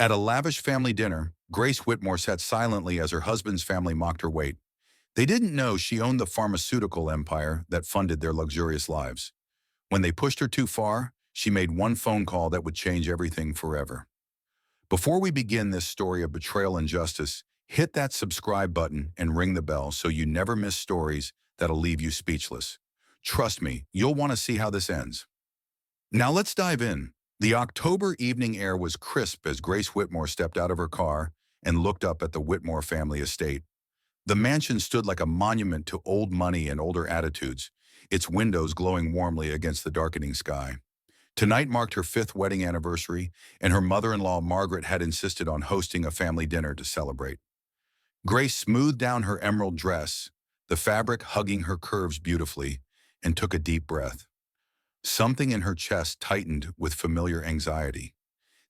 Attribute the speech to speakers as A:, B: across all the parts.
A: At a lavish family dinner, Grace Whitmore sat silently as her husband's family mocked her weight. They didn't know she owned the pharmaceutical empire that funded their luxurious lives. When they pushed her too far, she made one phone call that would change everything forever. Before we begin this story of betrayal and justice, hit that subscribe button and ring the bell so you never miss stories that'll leave you speechless. Trust me, you'll want to see how this ends. Now let's dive in. The October evening air was crisp as Grace Whitmore stepped out of her car and looked up at the Whitmore family estate. The mansion stood like a monument to old money and older attitudes, its windows glowing warmly against the darkening sky. Tonight marked her fifth wedding anniversary, and her mother-in-law Margaret had insisted on hosting a family dinner to celebrate. Grace smoothed down her emerald dress, the fabric hugging her curves beautifully, and took a deep breath. Something in her chest tightened with familiar anxiety.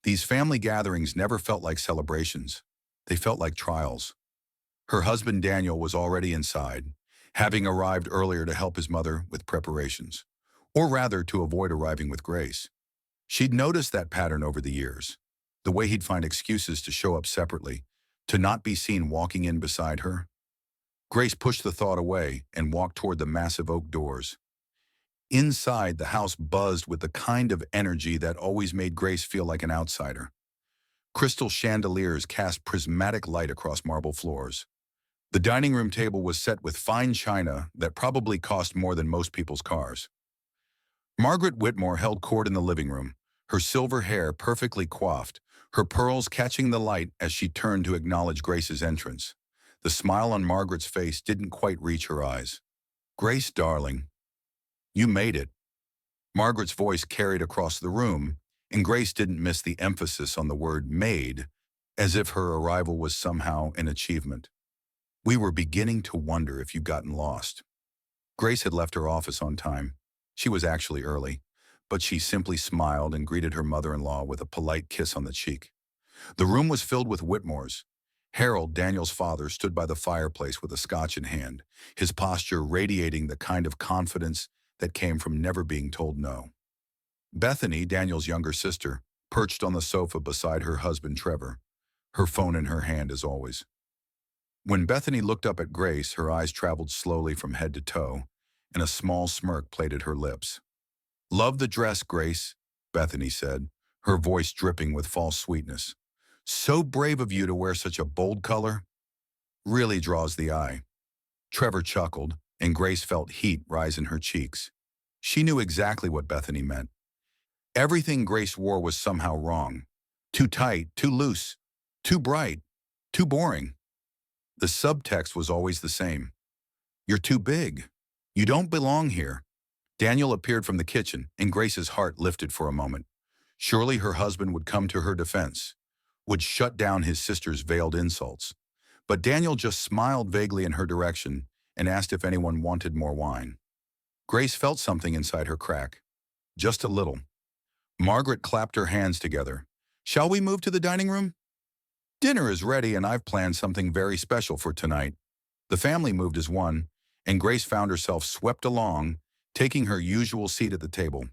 A: These family gatherings never felt like celebrations. They felt like trials. Her husband Daniel was already inside, having arrived earlier to help his mother with preparations, or rather to avoid arriving with Grace. She'd noticed that pattern over the years, the way he'd find excuses to show up separately, to not be seen walking in beside her. Grace pushed the thought away and walked toward the massive oak doors. Inside, the house buzzed with the kind of energy that always made Grace feel like an outsider. Crystal chandeliers cast prismatic light across marble floors. The dining room table was set with fine china that probably cost more than most people's cars. Margaret Whitmore held court in the living room, her silver hair perfectly coiffed, her pearls catching the light as she turned to acknowledge Grace's entrance. The smile on Margaret's face didn't quite reach her eyes. "Grace, darling, you made it." Margaret's voice carried across the room, and Grace didn't miss the emphasis on the word made, as if her arrival was somehow an achievement. "We were beginning to wonder if you'd gotten lost." Grace had left her office on time. She was actually early, but she simply smiled and greeted her mother-in-law with a polite kiss on the cheek. The room was filled with Whitmores. Harold, Daniel's father, stood by the fireplace with a scotch in hand, his posture radiating the kind of confidence that came from never being told no. Bethany, Daniel's younger sister, perched on the sofa beside her husband Trevor, her phone in her hand as always. When Bethany looked up at Grace, her eyes traveled slowly from head to toe, and a small smirk played at her lips. "Love the dress, Grace," Bethany said, her voice dripping with false sweetness. "So brave of you to wear such a bold color. Really draws the eye." Trevor chuckled, and Grace felt heat rise in her cheeks. She knew exactly what Bethany meant. Everything Grace wore was somehow wrong. Too tight, too loose, too bright, too boring. The subtext was always the same. "You're too big. You don't belong here." Daniel appeared from the kitchen, and Grace's heart lifted for a moment. Surely her husband would come to her defense, would shut down his sister's veiled insults. But Daniel just smiled vaguely in her direction and asked if anyone wanted more wine. Grace felt something inside her crack. Just a little. Margaret clapped her hands together. "Shall we move to the dining room?" "Dinner is ready, and I've planned something very special for tonight." The family moved as one, and Grace found herself swept along, taking her usual seat at the table.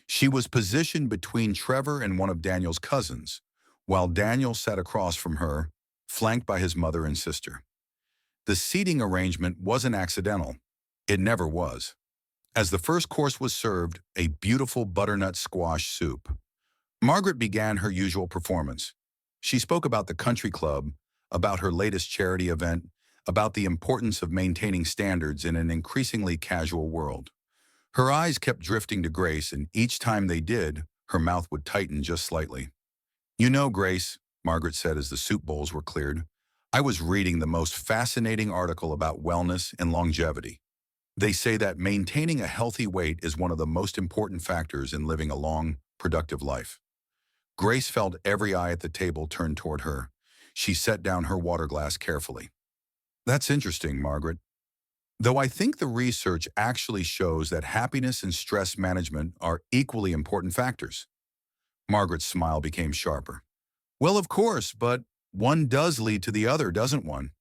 A: She was positioned between Trevor and one of Daniel's cousins, while Daniel sat across from her, flanked by his mother and sister. The seating arrangement wasn't accidental. It never was. As the first course was served, a beautiful butternut squash soup, Margaret began her usual performance. She spoke about the country club, about her latest charity event, about the importance of maintaining standards in an increasingly casual world. Her eyes kept drifting to Grace, and each time they did, her mouth would tighten just slightly. "You know, Grace," Margaret said as the soup bowls were cleared, "I was reading the most fascinating article about wellness and longevity. They say that maintaining a healthy weight is one of the most important factors in living a long, productive life." Grace felt every eye at the table turned toward her. She set down her water glass carefully. "That's interesting, Margaret. Though I think the research actually shows that happiness and stress management are equally important factors." Margaret's smile became sharper. "Well, of course, but one does lead to the other, doesn't one?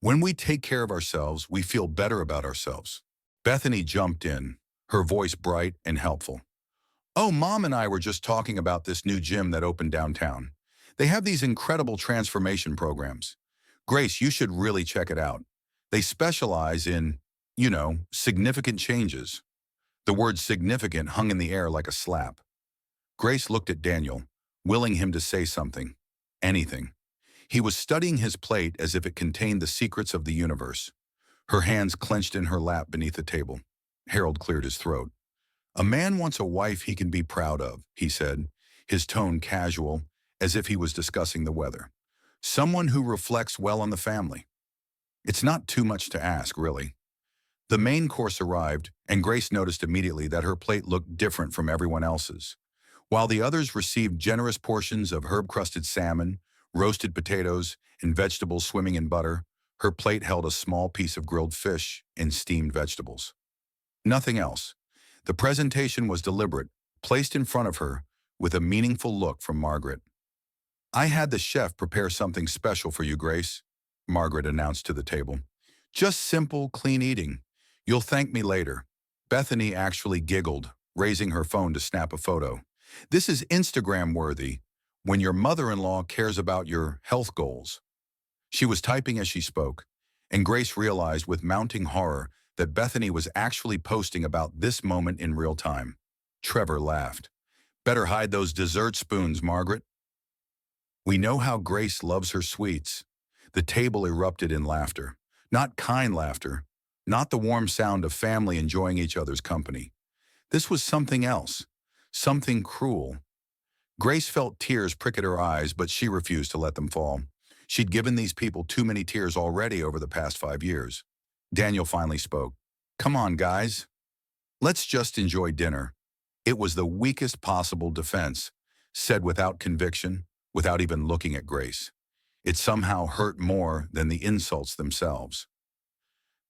A: When we take care of ourselves, we feel better about ourselves." Bethany jumped in, her voice bright and helpful. "Oh, Mom and I were just talking about this new gym that opened downtown. They have these incredible transformation programs. Grace, you should really check it out. They specialize in, significant changes. The word significant hung in the air like a slap. Grace looked at Daniel, willing him to say something. Anything. He was studying his plate as if it contained the secrets of the universe. Her hands clenched in her lap beneath the table. Harold cleared his throat. A man wants a wife he can be proud of, he said, his tone casual, as if he was discussing the weather. Someone who reflects well on the family. It's not too much to ask, really. The main course arrived, and Grace noticed immediately that her plate looked different from everyone else's. While the others received generous portions of herb-crusted salmon, roasted potatoes, and vegetables swimming in butter, her plate held a small piece of grilled fish and steamed vegetables. Nothing else. The presentation was deliberate, placed in front of her, with a meaningful look from Margaret. "I had the chef prepare something special for you, Grace," Margaret announced to the table. "Just simple, clean eating. You'll thank me later." Bethany actually giggled, raising her phone to snap a photo. "This is Instagram-worthy when your mother-in-law cares about your health goals." She was typing as she spoke, and Grace realized with mounting horror that Bethany was actually posting about this moment in real time. Trevor laughed. "Better hide those dessert spoons, Margaret." "We know how Grace loves her sweets." The table erupted in laughter. Not kind laughter, not the warm sound of family enjoying each other's company. This was something else, something cruel. Grace felt tears prick at her eyes, but she refused to let them fall. She'd given these people too many tears already over the past 5 years. Daniel finally spoke. "Come on, guys. Let's just enjoy dinner." It was the weakest possible defense, said without conviction, without even looking at Grace. It somehow hurt more than the insults themselves.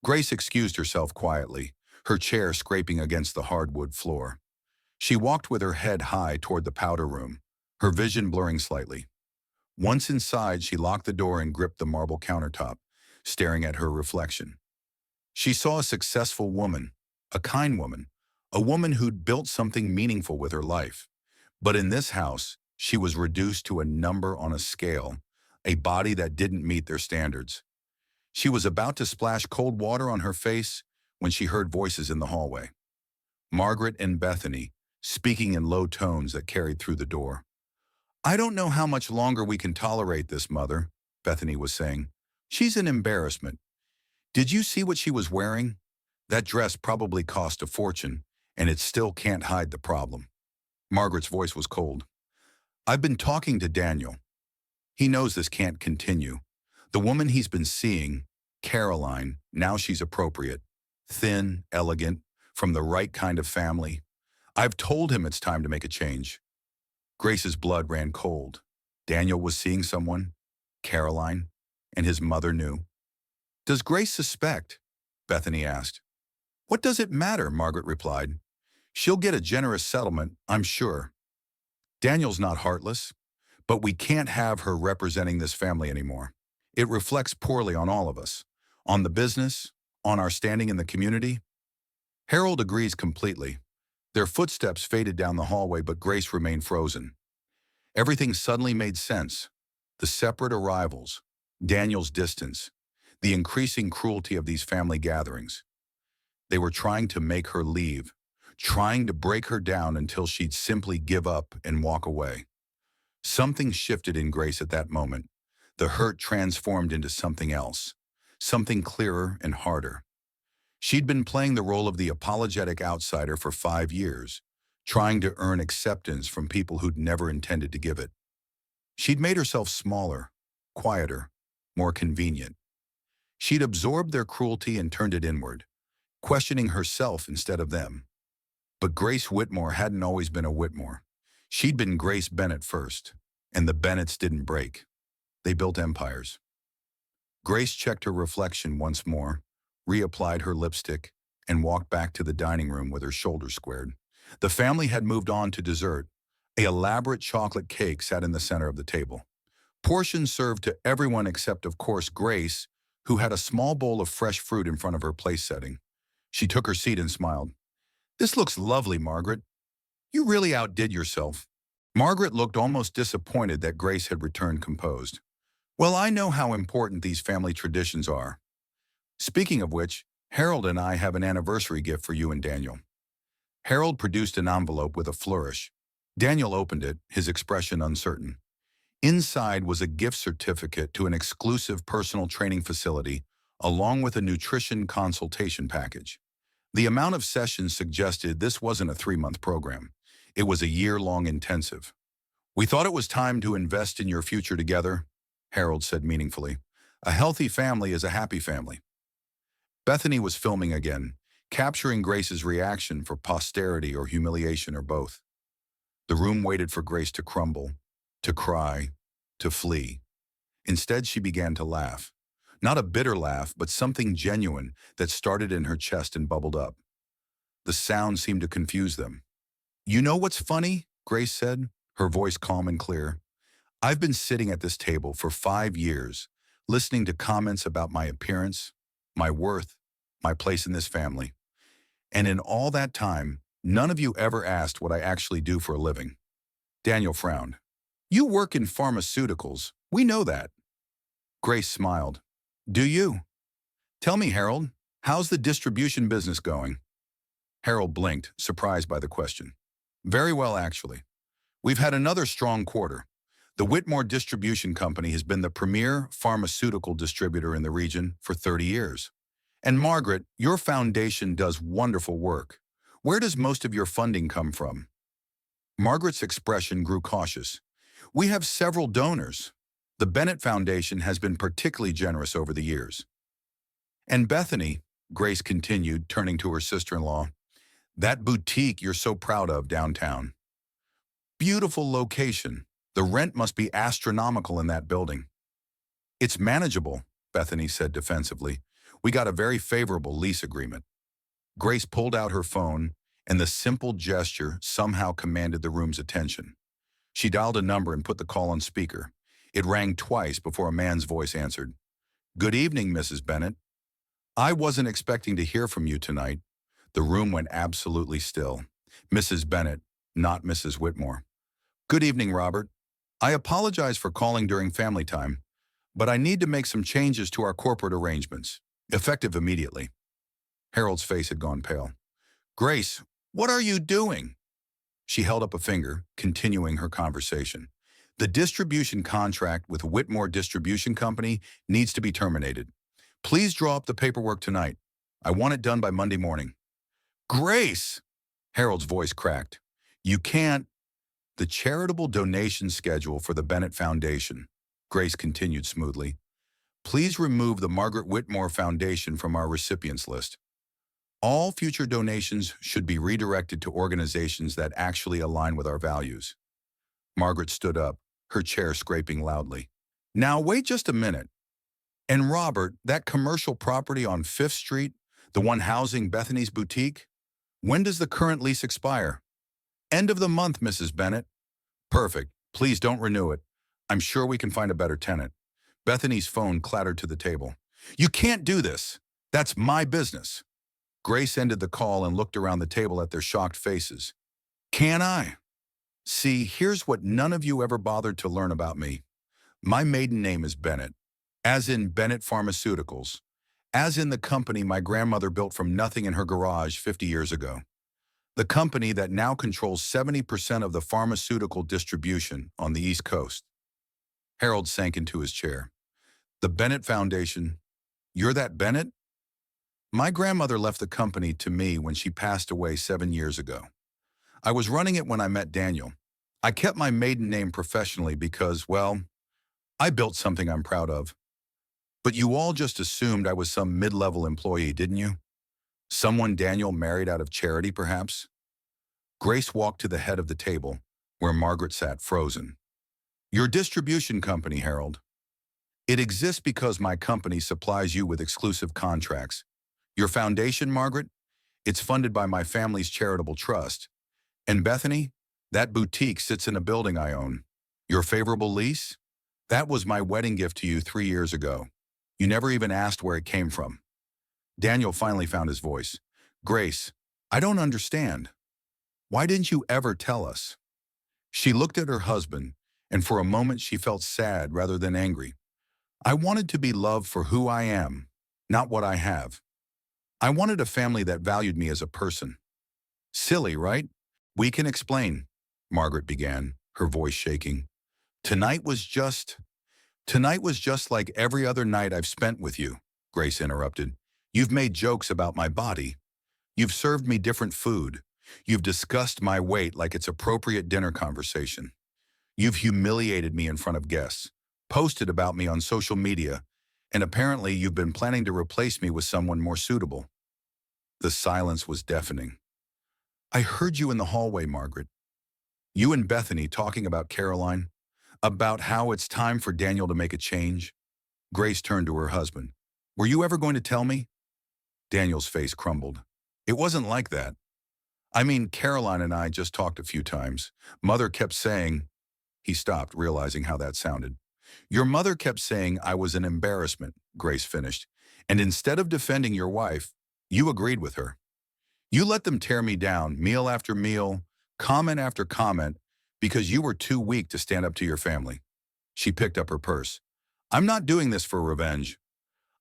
A: Grace excused herself quietly, her chair scraping against the hardwood floor. She walked with her head high toward the powder room, her vision blurring slightly. Once inside, she locked the door and gripped the marble countertop, staring at her reflection. She saw a successful woman, a kind woman, a woman who'd built something meaningful with her life. But in this house, she was reduced to a number on a scale, a body that didn't meet their standards. She was about to splash cold water on her face when she heard voices in the hallway. Margaret and Bethany, speaking in low tones that carried through the door. "I don't know how much longer we can tolerate this, Mother," Bethany was saying. "She's an embarrassment. Did you see what she was wearing? That dress probably cost a fortune, and it still can't hide the problem." Margaret's voice was cold. "I've been talking to Daniel. He knows this can't continue. The woman he's been seeing, Caroline, now she's appropriate. Thin, elegant, from the right kind of family. I've told him it's time to make a change." Grace's blood ran cold. Daniel was seeing someone, Caroline, and his mother knew. "Does Grace suspect?" Bethany asked. "What does it matter?" Margaret replied. "She'll get a generous settlement, I'm sure. Daniel's not heartless, but we can't have her representing this family anymore. It reflects poorly on all of us, on the business, on our standing in the community." Harold agrees completely. Their footsteps faded down the hallway, but Grace remained frozen. Everything suddenly made sense. The separate arrivals, Daniel's distance, the increasing cruelty of these family gatherings. They were trying to make her leave, trying to break her down until she'd simply give up and walk away. Something shifted in Grace at that moment. The hurt transformed into something else, something clearer and harder. She'd been playing the role of the apologetic outsider for 5 years, trying to earn acceptance from people who'd never intended to give it. She'd made herself smaller, quieter, more convenient. She'd absorbed their cruelty and turned it inward, questioning herself instead of them. But Grace Whitmore hadn't always been a Whitmore. She'd been Grace Bennett first, and the Bennetts didn't break. They built empires. Grace checked her reflection once more, reapplied her lipstick, and walked back to the dining room with her shoulders squared. The family had moved on to dessert. An elaborate chocolate cake sat in the center of the table. Portions served to everyone except, of course, Grace, who had a small bowl of fresh fruit in front of her place setting. She took her seat and smiled. "This looks lovely, Margaret. You really outdid yourself." Margaret looked almost disappointed that Grace had returned composed. Well, I know how important these family traditions are. Speaking of which, Harold and I have an anniversary gift for you and Daniel. Harold produced an envelope with a flourish. Daniel opened it, his expression uncertain. Inside was a gift certificate to an exclusive personal training facility, along with a nutrition consultation package. The amount of sessions suggested this wasn't a 3-month program. It was a year-long intensive. We thought it was time to invest in your future together, Harold said meaningfully. A healthy family is a happy family. Bethany was filming again, capturing Grace's reaction for posterity or humiliation or both. The room waited for Grace to crumble, to cry, to flee. Instead, she began to laugh. Not a bitter laugh, but something genuine that started in her chest and bubbled up. The sound seemed to confuse them. You know what's funny? Grace said, her voice calm and clear. I've been sitting at this table for 5 years, listening to comments about my appearance, my worth, my place in this family. And in all that time, none of you ever asked what I actually do for a living. Daniel frowned. You work in pharmaceuticals. We know that. Grace smiled. Do you? Tell me, Harold, how's the distribution business going? Harold blinked, surprised by the question. Very well, actually. We've had another strong quarter. The Whitmore Distribution Company has been the premier pharmaceutical distributor in the region for 30 years. And Margaret, your foundation does wonderful work. Where does most of your funding come from? Margaret's expression grew cautious. We have several donors. The Bennett Foundation has been particularly generous over the years. And Bethany, Grace continued, turning to her sister-in-law, that boutique you're so proud of downtown. Beautiful location. The rent must be astronomical in that building. It's manageable, Bethany said defensively. We got a very favorable lease agreement. Grace pulled out her phone, and the simple gesture somehow commanded the room's attention. She dialed a number and put the call on speaker. It rang twice before a man's voice answered. Good evening, Mrs. Bennett. I wasn't expecting to hear from you tonight. The room went absolutely still. Mrs. Bennett, not Mrs. Whitmore. Good evening, Robert. I apologize for calling during family time, but I need to make some changes to our corporate arrangements, effective immediately. Harold's face had gone pale. Grace, what are you doing? She held up a finger, continuing her conversation. The distribution contract with Whitmore Distribution Company needs to be terminated. Please draw up the paperwork tonight. I want it done by Monday morning. Grace! Harold's voice cracked. You can't. The charitable donation schedule for the Bennett Foundation, Grace continued smoothly. Please remove the Margaret Whitmore Foundation from our recipients list. All future donations should be redirected to organizations that actually align with our values. Margaret stood up, her chair scraping loudly. Now wait just a minute. And Robert, that commercial property on 5th Street, the one housing Bethany's boutique, when does the current lease expire? End of the month, Mrs. Bennett. Perfect. Please don't renew it. I'm sure we can find a better tenant. Bethany's phone clattered to the table. You can't do this. That's my business. Grace ended the call and looked around the table at their shocked faces. Can I? See, here's what none of you ever bothered to learn about me. My maiden name is Bennett, as in Bennett Pharmaceuticals, as in the company my grandmother built from nothing in her garage 50 years ago. The company that now controls 70% of the pharmaceutical distribution on the East Coast. Harold sank into his chair. The Bennett Foundation. You're that Bennett? My grandmother left the company to me when she passed away 7 years ago. I was running it when I met Daniel. I kept my maiden name professionally because, well, I built something I'm proud of. But you all just assumed I was some mid-level employee, didn't you? Someone Daniel married out of charity, perhaps? Grace walked to the head of the table, where Margaret sat frozen. Your distribution company, Harold. It exists because my company supplies you with exclusive contracts. Your foundation, Margaret? It's funded by my family's charitable trust. And Bethany? That boutique sits in a building I own. Your favorable lease? That was my wedding gift to you 3 years ago. You never even asked where it came from. Daniel finally found his voice. Grace, I don't understand. Why didn't you ever tell us? She looked at her husband, and for a moment she felt sad rather than angry. I wanted to be loved for who I am, not what I have. I wanted a family that valued me as a person. Silly, right? We can explain, Margaret began, her voice shaking. Tonight was just... Tonight was just like every other night I've spent with you, Grace interrupted. You've made jokes about my body. You've served me different food. You've discussed my weight like it's appropriate dinner conversation. You've humiliated me in front of guests, posted about me on social media, and apparently you've been planning to replace me with someone more suitable. The silence was deafening. I heard you in the hallway, Margaret. You and Bethany talking about Caroline, about how it's time for Daniel to make a change. Grace turned to her husband. Were you ever going to tell me? Daniel's face crumbled. It wasn't like that. I mean, Caroline and I just talked a few times. Mother kept saying... He stopped, realizing how that sounded. Your mother kept saying I was an embarrassment, Grace finished. And instead of defending your wife, you agreed with her. You let them tear me down, meal after meal, comment after comment, because you were too weak to stand up to your family. She picked up her purse. I'm not doing this for revenge.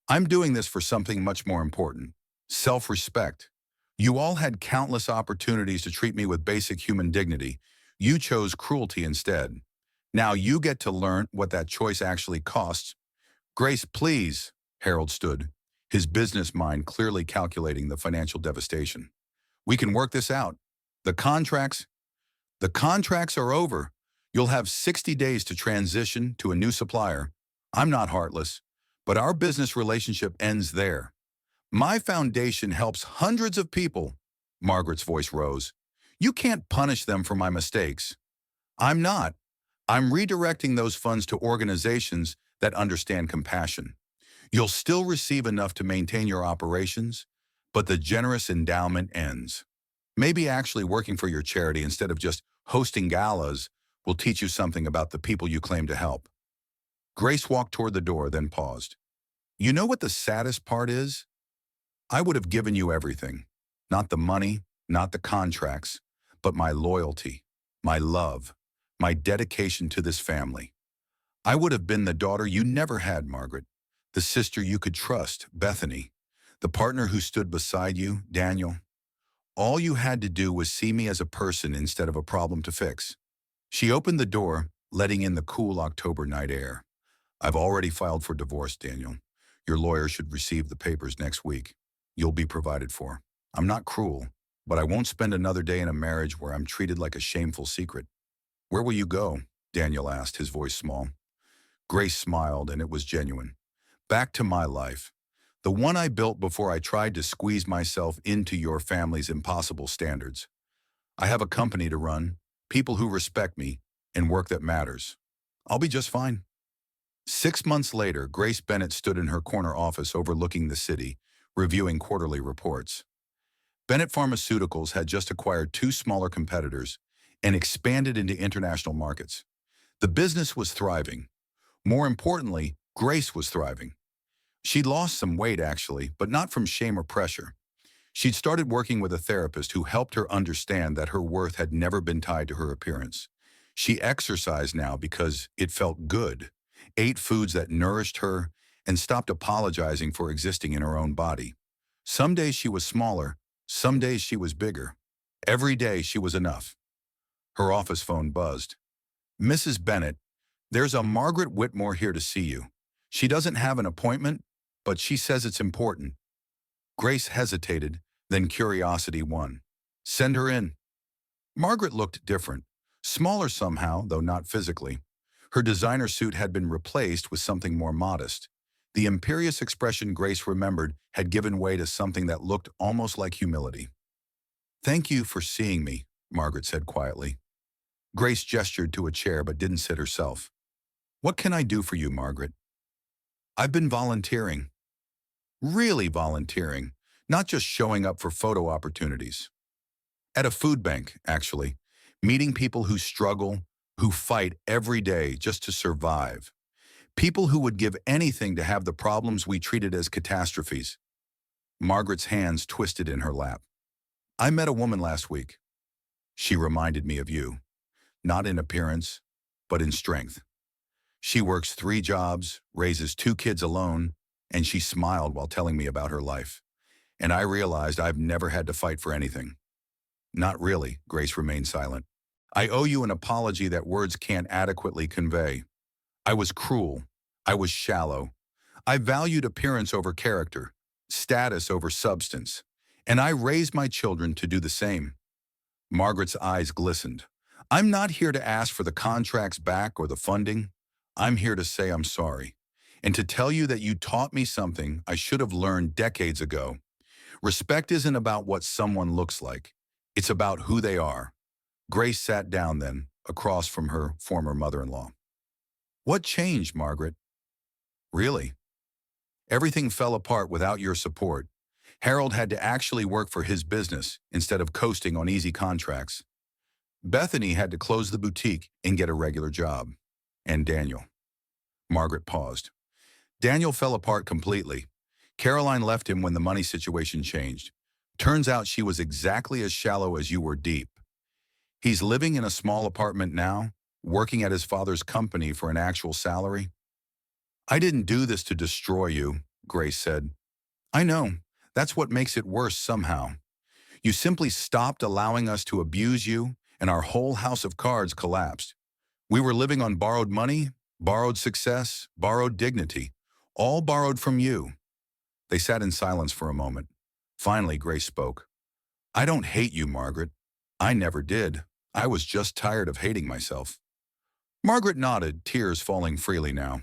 A: I'm doing this for something much more important. Self-respect. You all had countless opportunities to treat me with basic human dignity. You chose cruelty instead. Now you get to learn what that choice actually costs. Grace, please, Harold stood, his business mind clearly calculating the financial devastation. We can work this out. The contracts are over. You'll have 60 days to transition to a new supplier. I'm not heartless, but our business relationship ends there. My foundation helps hundreds of people. Margaret's voice rose. You can't punish them for my mistakes. I'm not. I'm redirecting those funds to organizations that understand compassion. You'll still receive enough to maintain your operations, but the generous endowment ends. Maybe actually working for your charity instead of just hosting galas will teach you something about the people you claim to help. Grace walked toward the door, then paused. You know what the saddest part is? I would have given you everything. Not the money, not the contracts, but my loyalty, my love, my dedication to this family. I would have been the daughter you never had, Margaret, the sister you could trust, Bethany, the partner who stood beside you, Daniel. All you had to do was see me as a person instead of a problem to fix. She opened the door, letting in the cool October night air. I've already filed for divorce, Daniel. Your lawyer should receive the papers next week. You'll be provided for. I'm not cruel, but I won't spend another day in a marriage where I'm treated like a shameful secret. Where will you go? Daniel asked, his voice small. Grace smiled, and it was genuine. Back to my life. The one I built before I tried to squeeze myself into your family's impossible standards. I have a company to run, people who respect me, and work that matters. I'll be just fine. 6 months later, Grace Bennett stood in her corner office overlooking the city, reviewing quarterly reports. Bennett Pharmaceuticals had just acquired 2 smaller competitors and expanded into international markets. The business was thriving. More importantly, Grace was thriving. She'd lost some weight, actually, but not from shame or pressure. She'd started working with a therapist who helped her understand that her worth had never been tied to her appearance. She exercised now because it felt good, ate foods that nourished her, and stopped apologizing for existing in her own body. Some days she was smaller, some days she was bigger. Every day she was enough. Her office phone buzzed. Mrs. Bennett, there's a Margaret Whitmore here to see you. She doesn't have an appointment, but she says it's important. Grace hesitated, then curiosity won. Send her in. Margaret looked different, smaller somehow, though not physically. Her designer suit had been replaced with something more modest. The imperious expression Grace remembered had given way to something that looked almost like humility. Thank you for seeing me, Margaret said quietly. Grace gestured to a chair but didn't sit herself. What can I do for you, Margaret? I've been volunteering. Really volunteering, not just showing up for photo opportunities. At a food bank, actually, meeting people who struggle, who fight every day just to survive. People who would give anything to have the problems we treated as catastrophes. Margaret's hands twisted in her lap. I met a woman last week. She reminded me of you. not in appearance, but in strength. She works 3 jobs, raises 2 kids alone, and she smiled while telling me about her life. And I realized I've never had to fight for anything. Not really, Grace remained silent. I owe you an apology that words can't adequately convey. I was cruel. I was shallow. I valued appearance over character, status over substance, and I raised my children to do the same. Margaret's eyes glistened. I'm not here to ask for the contracts back or the funding. I'm here to say I'm sorry, and to tell you that you taught me something I should have learned decades ago. Respect isn't about what someone looks like. It's about who they are. Grace sat down then, across from her former mother-in-law. What changed, Margaret? Really? Everything fell apart without your support. Harold had to actually work for his business instead of coasting on easy contracts. Bethany had to close the boutique and get a regular job. And Daniel. Margaret paused. Daniel fell apart completely. Caroline left him when the money situation changed. Turns out she was exactly as shallow as you were deep. He's living in a small apartment now, working at his father's company for an actual salary. I didn't do this to destroy you, Grace said. I know. That's what makes it worse somehow. You simply stopped allowing us to abuse you, and our whole house of cards collapsed. We were living on borrowed money, borrowed success, borrowed dignity, all borrowed from you. They sat in silence for a moment. Finally, Grace spoke. I don't hate you, Margaret. I never did. I was just tired of hating myself. Margaret nodded, tears falling freely now.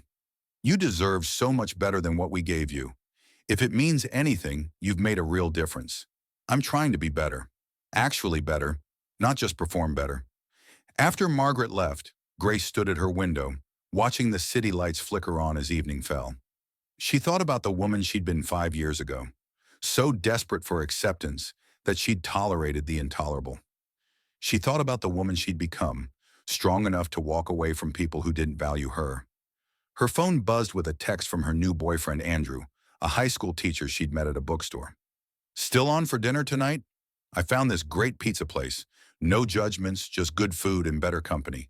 A: You deserve so much better than what we gave you. If it means anything, you've made a real difference. I'm trying to be better. Actually better, not just perform better. After Margaret left, Grace stood at her window, watching the city lights flicker on as evening fell. She thought about the woman she'd been 5 years ago, so desperate for acceptance that she'd tolerated the intolerable. She thought about the woman she'd become, strong enough to walk away from people who didn't value her. Her phone buzzed with a text from her new boyfriend, Andrew, a high school teacher she'd met at a bookstore. Still on for dinner tonight? I found this great pizza place. No judgments, just good food and better company.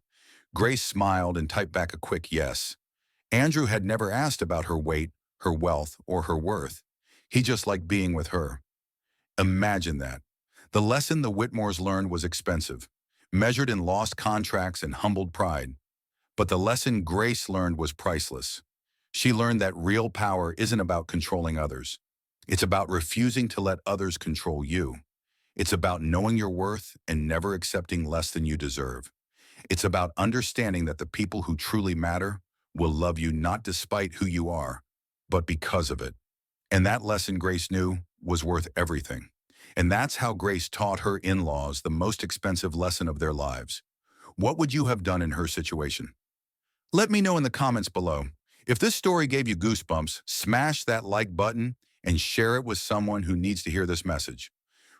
A: Grace smiled and typed back a quick yes. Andrew had never asked about her weight, her wealth, or her worth. He just liked being with her. Imagine that. The lesson the Whitmores learned was expensive, measured in lost contracts and humbled pride. But the lesson Grace learned was priceless. She learned that real power isn't about controlling others. It's about refusing to let others control you. It's about knowing your worth and never accepting less than you deserve. It's about understanding that the people who truly matter will love you not despite who you are, but because of it. And that lesson Grace knew was worth everything. And that's how Grace taught her in-laws the most expensive lesson of their lives. What would you have done in her situation? Let me know in the comments below. If this story gave you goosebumps, smash that like button and share it with someone who needs to hear this message.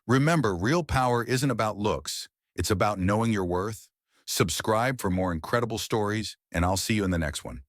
A: Remember, real power isn't about looks. It's about knowing your worth. Subscribe for more incredible stories, and I'll see you in the next one.